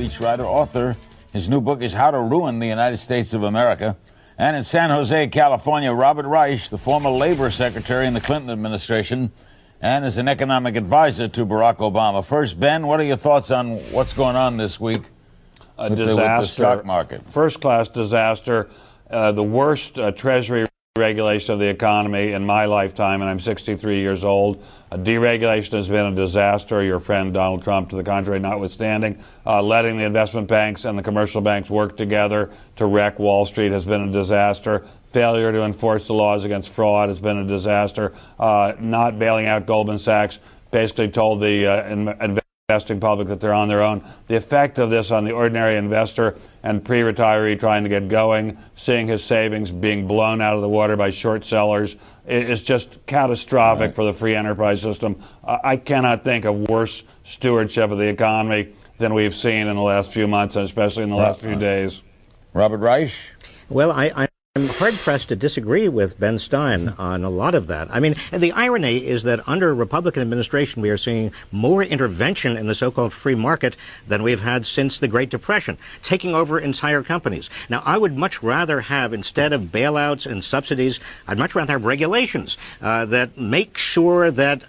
speechwriter, author. His new book is How to Ruin the United States of America. And in San Jose, California, Robert Reich, the former labor secretary in the Clinton administration, and is an economic advisor to Barack Obama. First, Ben, what are your thoughts on what's going on this week with the stock market? First-class disaster, the worst Treasury regulation of the economy in my lifetime, and I'm 63 years old. Deregulation has been a disaster. Your friend Donald Trump, to the contrary, notwithstanding. Letting the investment banks and the commercial banks work together to wreck Wall Street has been a disaster. Failure to enforce the laws against fraud has been a disaster. Not bailing out Goldman Sachs basically told the investing public that they're on their own. The effect of this on the ordinary investor and pre-retiree trying to get going, seeing his savings being blown out of the water by short sellers, is just catastrophic for the free enterprise system. I cannot think of worse stewardship of the economy than we've seen in the last few months, and especially in the last few days. Robert Reich? Well, I'm hard-pressed to disagree with Ben Stein on a lot of that. I mean, the irony is that under Republican administration, we are seeing more intervention in the so-called free market than we've had since the Great Depression, taking over entire companies. Now, I would much rather have, instead of bailouts and subsidies, I'd much rather have regulations that make sure that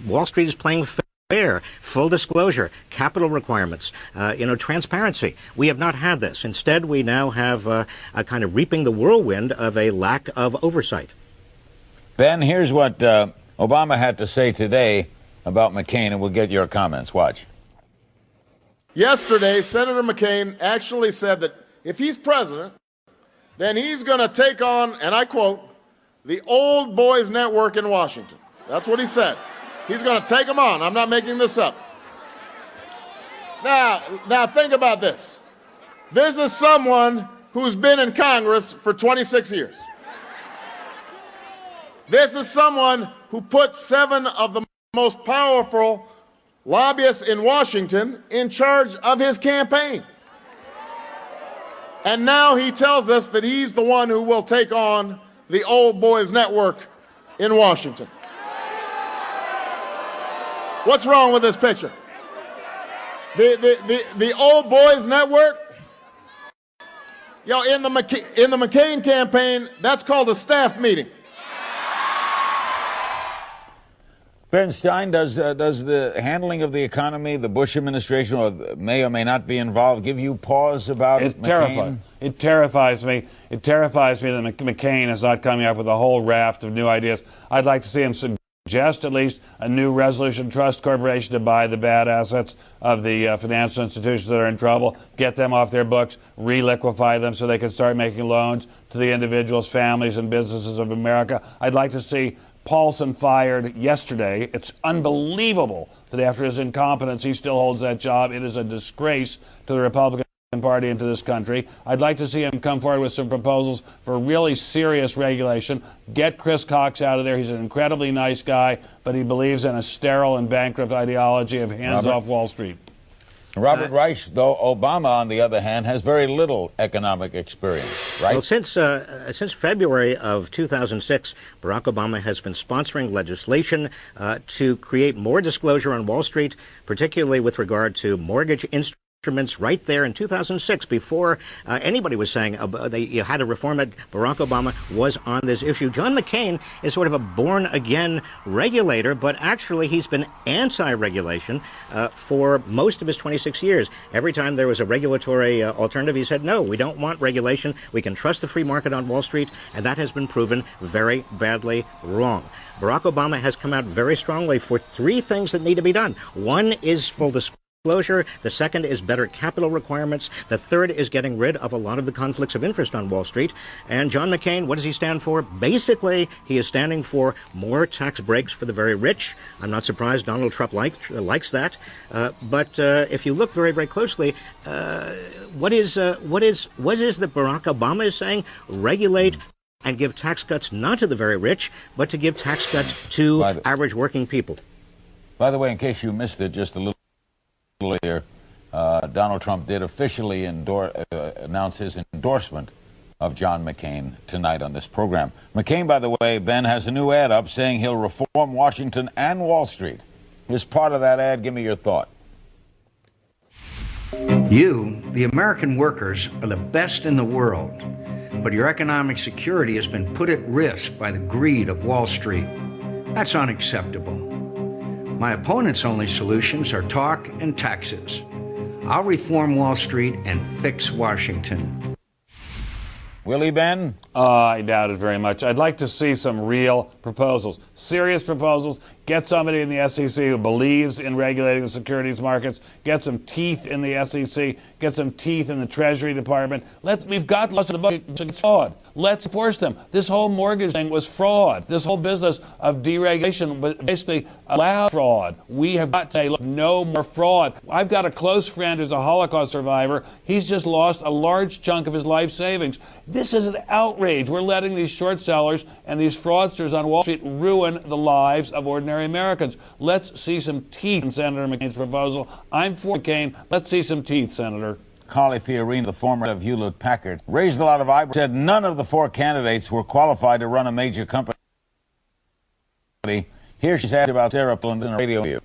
Wall Street is playing fair, full disclosure, capital requirements, transparency. We have not had this. Instead, we now have a kind of reaping the whirlwind of a lack of oversight. Ben, here's what Obama had to say today about McCain, and we'll get your comments. Watch. Yesterday, Senator McCain actually said that if he's president, then he's going to take on, and I quote, the old boys network in Washington. That's what he said. He's going to take them on. I'm not making this up. Now think about this. This is someone who's been in Congress for 26 years. This is someone who put 7 of the most powerful lobbyists in Washington in charge of his campaign. And now he tells us that he's the one who will take on the old boys network in Washington. What's wrong with this picture? The old boys network, in the McCain campaign, that's called a staff meeting. Ben Stein, does the handling of the economy, the Bush administration, or may or may not be involved, give you pause about it? McCain? It terrifies me. It terrifies me that McCain is not coming up with a whole raft of new ideas. I'd like to see him suggest at least a new resolution trust corporation to buy the bad assets of the financial institutions that are in trouble, get them off their books, reliquify them so they can start making loans to the individuals, families, and businesses of America. I'd like to see Paulson fired yesterday. It's unbelievable that after his incompetence he still holds that job. It is a disgrace to the Republican Party into this country. I'd like to see him come forward with some proposals for really serious regulation. Get Chris Cox out of there. He's an incredibly nice guy, but he believes in a sterile and bankrupt ideology of hands off Wall Street. Robert Reich, though, Obama, on the other hand, has very little economic experience, right? Well, since February of 2006, Barack Obama has been sponsoring legislation to create more disclosure on Wall Street, particularly with regard to mortgage instruments. Right there in 2006, before anybody was saying you had to reform it, Barack Obama was on this issue. John McCain is sort of a born-again regulator, but actually he's been anti-regulation for most of his 26 years. Every time there was a regulatory alternative, he said, no, we don't want regulation. We can trust the free market on Wall Street, and that has been proven very badly wrong. Barack Obama has come out very strongly for 3 things that need to be done. One is full disclosure. The second is better capital requirements. The third is getting rid of a lot of the conflicts of interest on Wall Street. And John McCain, what does he stand for? Basically, he is standing for more tax breaks for the very rich. I'm not surprised Donald Trump likes that. But if you look very, very closely, what is that Barack Obama is saying? Regulate and give tax cuts not to the very rich, but to give tax cuts to average working people. By the way, in case you missed it just a little earlier, Donald Trump did officially announce his endorsement of John McCain tonight on this program. McCain, by the way, Ben, has a new ad up saying he'll reform Washington and Wall Street. Here's part of that ad. Give me your thought. You, the American workers, are the best in the world, but your economic security has been put at risk by the greed of Wall Street. That's unacceptable. My opponent's only solutions are talk and taxes. I'll reform Wall Street and fix Washington. Will he, Ben? I doubt it very much. I'd like to see some real proposals, serious proposals. Get somebody in the SEC who believes in regulating the securities markets. Get some teeth in the SEC. Get some teeth in the Treasury Department. We've got lots of the books against fraud. Let's force them. This whole mortgage thing was fraud. This whole business of deregulation basically allowed fraud. We have got to say, look, no more fraud. I've got a close friend who's a Holocaust survivor. He's just lost a large chunk of his life savings. This is an outrage. We're letting these short sellers and these fraudsters on Wall Street ruin the lives of ordinary Americans. Let's see some teeth in Senator McCain's proposal. I'm for McCain. Let's see some teeth, Senator. Carly Fiorina, the former of Hewlett-Packard, raised a lot of eyebrows, said none of the four candidates were qualified to run a major company. Here she's asked about Sarah Palin in a radio interview.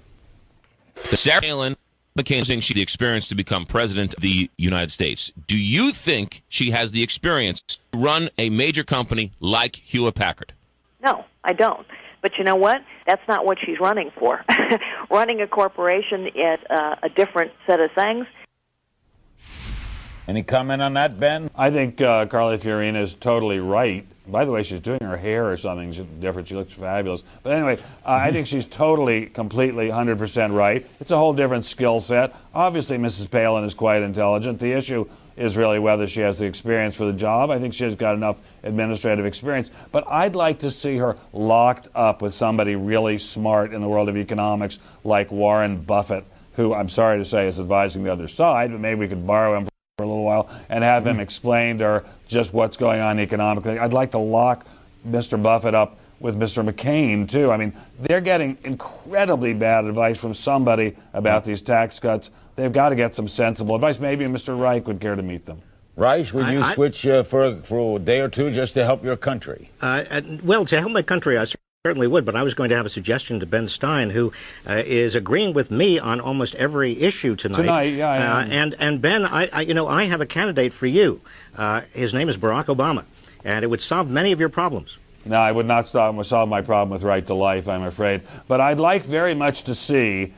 Sarah Palin McCain saying she had the experience to become president of the United States. Do you think she has the experience to run a major company like Hewlett-Packard? No, I don't. But you know what? That's not what she's running for. Running a corporation is a different set of things. Any comment on that, Ben? I think Carly Fiorina is totally right. By the way, she's doing her hair or something different. She looks fabulous. But anyway, I think she's totally, completely, 100% right. It's a whole different skill set. Obviously, Mrs. Palin is quite intelligent. The issue is really whether she has the experience for the job. I think she's got enough administrative experience. But I'd like to see her locked up with somebody really smart in the world of economics like Warren Buffett, who I'm sorry to say is advising the other side, but maybe we could borrow him for a little while and have him explain to her just what's going on economically. I'd like to lock Mr. Buffett up with Mr. McCain, too. I mean, they're getting incredibly bad advice from somebody about these tax cuts. They've got to get some sensible advice. Maybe Mr. Reich would care to meet them. Reich, would you switch for a day or two just to help your country? Well, to help my country, I certainly would, but I was going to have a suggestion to Ben Stein, who is agreeing with me on almost every issue tonight. And Ben, I have a candidate for you. His name is Barack Obama, and it would solve many of your problems. No, I would not solve my problem with right to life, I'm afraid. But I'd like very much to see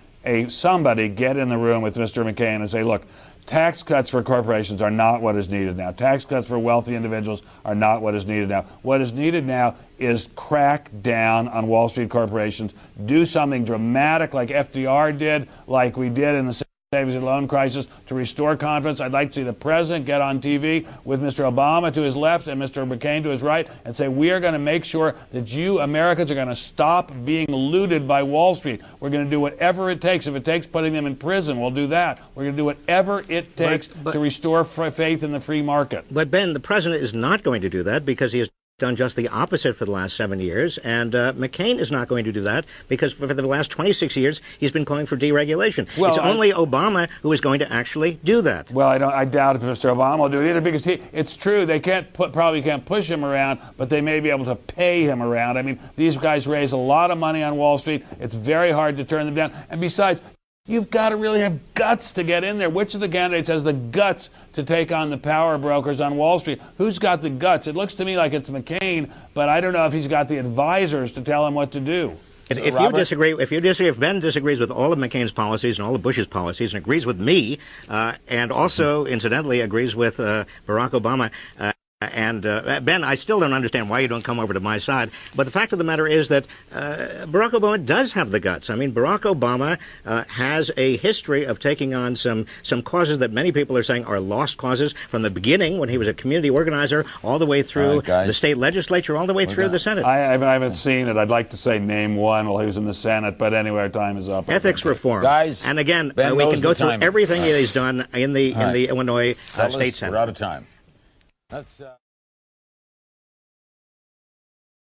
somebody get in the room with Mr. McCain and say, look, tax cuts for corporations are not what is needed now. Tax cuts for wealthy individuals are not what is needed now. What is needed now is crack down on Wall Street corporations. Do something dramatic like FDR did, like we did in the savings and loan crisis, to restore confidence. I'd like to see the president get on TV with Mr. Obama to his left and Mr. McCain to his right and say, we are going to make sure that you Americans are going to stop being looted by Wall Street. We're going to do whatever it takes. If it takes putting them in prison, we'll do that. We're going to do whatever it takes to restore faith in the free market. But Ben, the president is not going to do that because he has done just the opposite for the last 7 years, and McCain is not going to do that because for the last 26 years he's been calling for deregulation. Well, it's only Obama who is going to actually do that. Well, I doubt if Mr. Obama will do it either, because it's true they probably can't push him around, but they may be able to pay him around. I mean, these guys raise a lot of money on Wall Street. It's very hard to turn them down, and besides, you've got to really have guts to get in there. Which of the candidates has the guts to take on the power brokers on Wall Street? Who's got the guts? It looks to me like it's McCain, but I don't know if he's got the advisors to tell him what to do. If Ben disagrees with all of McCain's policies and all of Bush's policies and agrees with me, and also, incidentally, agrees with Barack Obama, and Ben, I still don't understand why you don't come over to my side. But the fact of the matter is that Barack Obama does have the guts. I mean, Barack Obama has a history of taking on some causes that many people are saying are lost causes from the beginning, when he was a community organizer, all the way through the state legislature, all the way through the Senate. I haven't seen it. I'd like to say name one while he was in the Senate, but anyway, our time is up. Ethics reform. Guys, and again, we can go through everything that he's done in the Illinois State Senate. We're out of time. That's